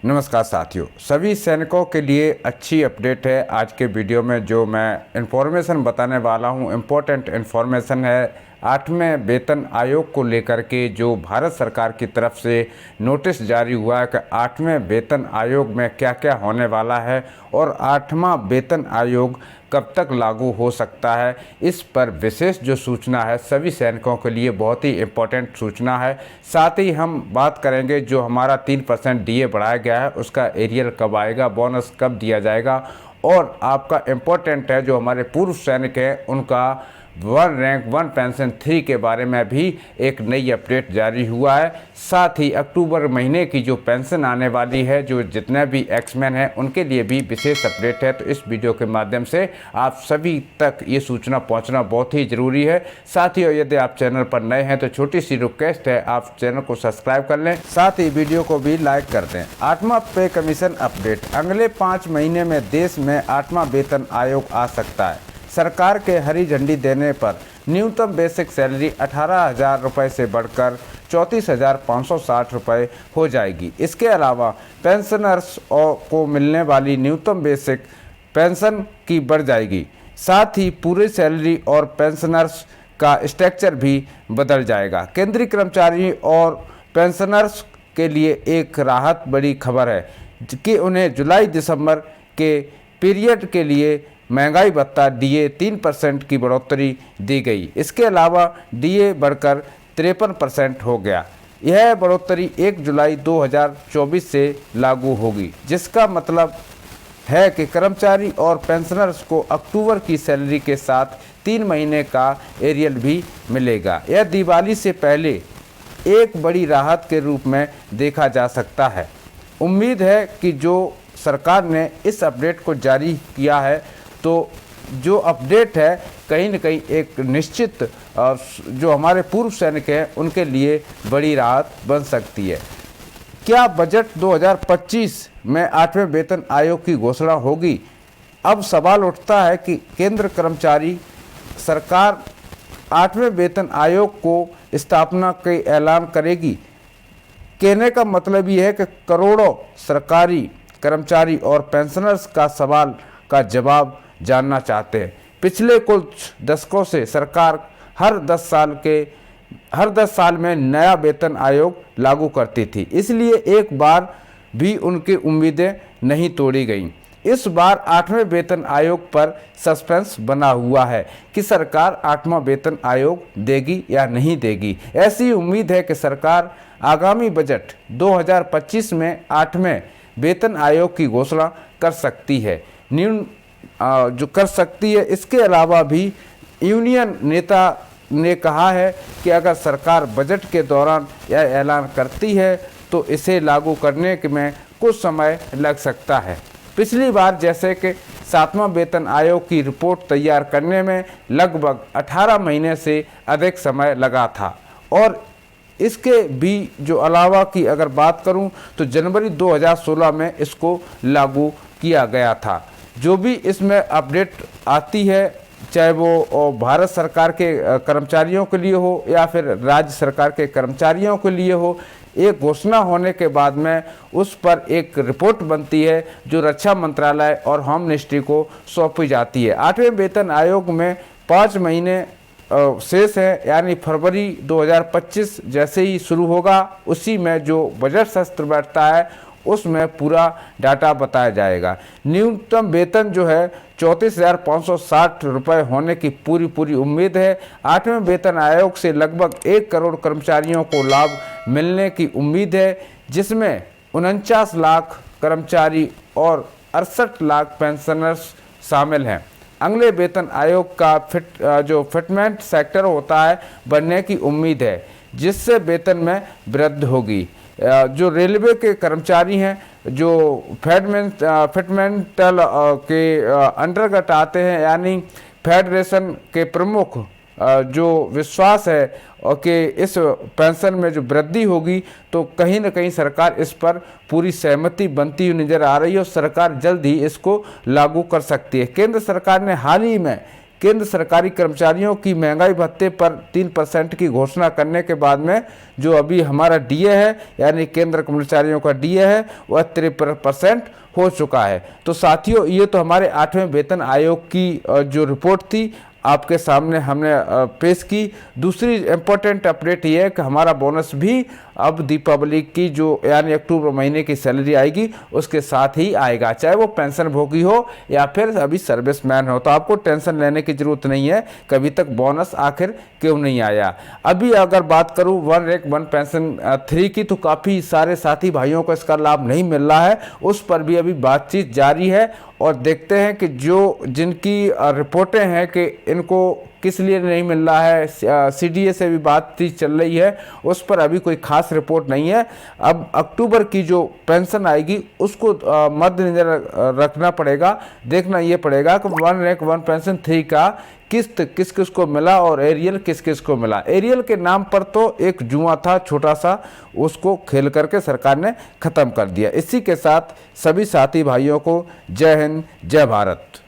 नमस्कार साथियों, सभी सैनिकों के लिए अच्छी अपडेट है। आज के वीडियो में जो मैं इन्फॉर्मेशन बताने वाला हूं, इम्पोर्टेंट इन्फॉर्मेशन है 8वें वेतन आयोग को लेकर के। जो भारत सरकार की तरफ से नोटिस जारी हुआ है कि 8वें वेतन आयोग में क्या क्या होने वाला है और 8वां वेतन आयोग कब तक लागू हो सकता है, इस पर विशेष जो सूचना है सभी सैनिकों के लिए बहुत ही इम्पोर्टेंट सूचना है। साथ ही हम बात करेंगे जो हमारा 3% डीए बढ़ाया गया है उसका एरियल कब आएगा, बोनस कब दिया जाएगा, और आपका इम्पोर्टेंट है जो हमारे पूर्व सैनिक हैं उनका 1 रैंक 1 पेंशन 3 के बारे में भी एक नई अपडेट जारी हुआ है। साथ ही अक्टूबर महीने की जो पेंशन आने वाली है, जो जितने भी एक्समैन हैं उनके लिए भी विशेष अपडेट है। तो इस वीडियो के माध्यम से आप सभी तक ये सूचना पहुंचना बहुत ही ज़रूरी है। साथ ही यदि आप चैनल पर नए हैं तो छोटी सी रिक्वेस्ट है, आप चैनल को सब्सक्राइब कर लें, साथ ही वीडियो को भी लाइक कर दें। 8वां पे कमीशन अपडेट। अगले 5 महीने में देश में 8वां वेतन आयोग आ सकता है। सरकार के हरी झंडी देने पर न्यूनतम बेसिक सैलरी 18,000 रुपये से बढ़कर 34,560 रुपये हो जाएगी। इसके अलावा पेंशनर्स को मिलने वाली न्यूनतम बेसिक पेंशन की बढ़ जाएगी। साथ ही पूरी सैलरी और पेंशनर्स का स्ट्रक्चर भी बदल जाएगा। केंद्रीय कर्मचारी और पेंशनर्स के लिए एक राहत बड़ी खबर है कि उन्हें जुलाई दिसंबर के पीरियड के लिए महंगाई भत्ता डीए 3% की बढ़ोतरी दी गई। इसके अलावा डीए बढ़कर 53% हो गया। यह बढ़ोतरी 1 जुलाई 2024 से लागू होगी, जिसका मतलब है कि कर्मचारी और पेंशनर्स को अक्टूबर की सैलरी के साथ 3 महीने का एरियल भी मिलेगा। यह दिवाली से पहले एक बड़ी राहत के रूप में देखा जा सकता है। उम्मीद है कि जो सरकार ने इस अपडेट को जारी किया है तो जो अपडेट है कहीं न कहीं एक निश्चित जो हमारे पूर्व सैनिक हैं उनके लिए बड़ी राहत बन सकती है। क्या बजट 2025 में 8वें वेतन आयोग की घोषणा होगी? अब सवाल उठता है कि केंद्र कर्मचारी सरकार 8वें वेतन आयोग को स्थापना के ऐलान करेगी। कहने का मतलब ये है कि करोड़ों सरकारी कर्मचारी और पेंशनर्स का सवाल का जवाब जानना चाहते हैं। पिछले कुछ दशकों से सरकार हर 10 साल में नया वेतन आयोग लागू करती थी, इसलिए एक बार भी उनकी उम्मीदें नहीं तोड़ी गईं। इस बार 8वें वेतन आयोग पर सस्पेंस बना हुआ है कि सरकार 8वां वेतन आयोग देगी या नहीं देगी। ऐसी उम्मीद है कि सरकार आगामी बजट 2025 में 8वें वेतन आयोग की घोषणा कर सकती है। जो कर सकती है। इसके अलावा भी यूनियन नेता ने कहा है कि अगर सरकार बजट के दौरान यह ऐलान करती है तो इसे लागू करने में कुछ समय लग सकता है। पिछली बार जैसे कि 7वां वेतन आयोग की रिपोर्ट तैयार करने में लगभग 18 महीने से अधिक समय लगा था, और इसके भी जो अलावा की अगर बात करूं तो जनवरी 2016 में इसको लागू किया गया था। जो भी इसमें अपडेट आती है, चाहे वो भारत सरकार के कर्मचारियों के लिए हो या फिर राज्य सरकार के कर्मचारियों के लिए हो, एक घोषणा होने के बाद में उस पर एक रिपोर्ट बनती है जो रक्षा मंत्रालय और होम मिनिस्ट्री को सौंपी जाती है। 8वें वेतन आयोग में 5 महीने शेष है, यानी फरवरी 2025 जैसे ही शुरू होगा उसी में जो बजट सत्र बैठता है उसमें पूरा डाटा बताया जाएगा। न्यूनतम वेतन जो है 34,560 रुपये होने की पूरी उम्मीद है। 8वें वेतन आयोग से लगभग 1 करोड़ कर्मचारियों को लाभ मिलने की उम्मीद है, जिसमें 49 लाख कर्मचारी और 68 लाख पेंशनर्स शामिल हैं। अगले वेतन आयोग का जो फिटमेंट सेक्टर होता है बनने की उम्मीद है, जिससे वेतन में वृद्धि होगी। जो रेलवे के कर्मचारी हैं जो फिटमेंटल के अंतर्गत आते हैं, यानी फेडरेशन के प्रमुख जो विश्वास है कि इस पेंशन में जो वृद्धि होगी तो कहीं न कहीं सरकार इस पर पूरी सहमति बनती हुई नज़र आ रही है और सरकार जल्द ही इसको लागू कर सकती है। केंद्र सरकार ने हाल ही में केंद्र सरकारी कर्मचारियों की महंगाई भत्ते पर 3% की घोषणा करने के बाद में जो अभी हमारा डीए है, यानी केंद्र कर्मचारियों का डीए है, वह 53% हो चुका है। तो साथियों, ये तो हमारे 8वें वेतन आयोग की जो रिपोर्ट थी आपके सामने हमने पेश की। दूसरी इम्पोर्टेंट अपडेट ये है कि हमारा बोनस भी अब दीपावली की जो यानी अक्टूबर महीने की सैलरी आएगी उसके साथ ही आएगा, चाहे वो पेंशन भोगी हो या फिर अभी सर्विसमैन हो। तो आपको टेंशन लेने की ज़रूरत नहीं है कभी तक बोनस आखिर क्यों नहीं आया। अभी अगर बात करूं वन रैंक वन पेंशन 3 की, तो काफ़ी सारे साथी भाइयों को इसका लाभ नहीं मिल रहा है, उस पर भी अभी बातचीत जारी है। और देखते हैं कि जिनकी रिपोर्टें हैं कि इनको किस लिए नहीं मिल रहा है, सीडीए से भी बातचीत चल रही है, उस पर अभी कोई खास रिपोर्ट नहीं है। अब अक्टूबर की जो पेंशन आएगी उसको मद्देनजर रखना पड़ेगा, देखना ये पड़ेगा कि वन रैंक वन पेंशन 3 का किस्त किस किस को मिला और एरियल किस किस को मिला। एरियल के नाम पर तो एक जुआ था छोटा सा, उसको खेल करके सरकार ने ख़त्म कर दिया। इसी के साथ सभी साथी भाइयों को जय हिंद, जय भारत।